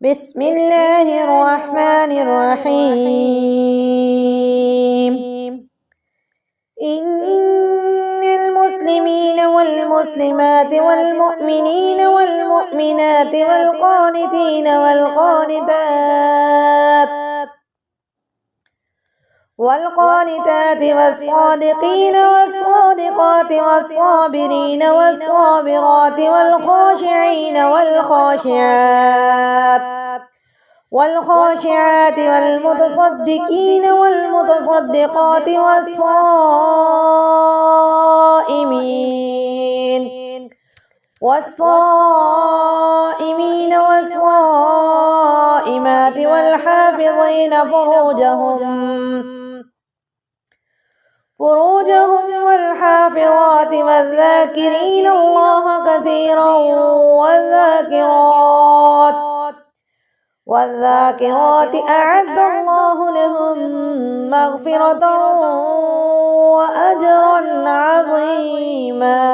بسم الله الرحمن الرحيم. إن المسلمين والمسلمات والمؤمنين والمؤمنات والقانتين والقانتات والصادقين والصادقات والصابرين والصابرات والخاشعات والمتصدقين والمتصدقات والصائمين والصائمات والحافظين فروجهم والحافظات والذاكرين الله كثيرا والذاكرات أعد الله لهم مغفرة وأجرا عظيما.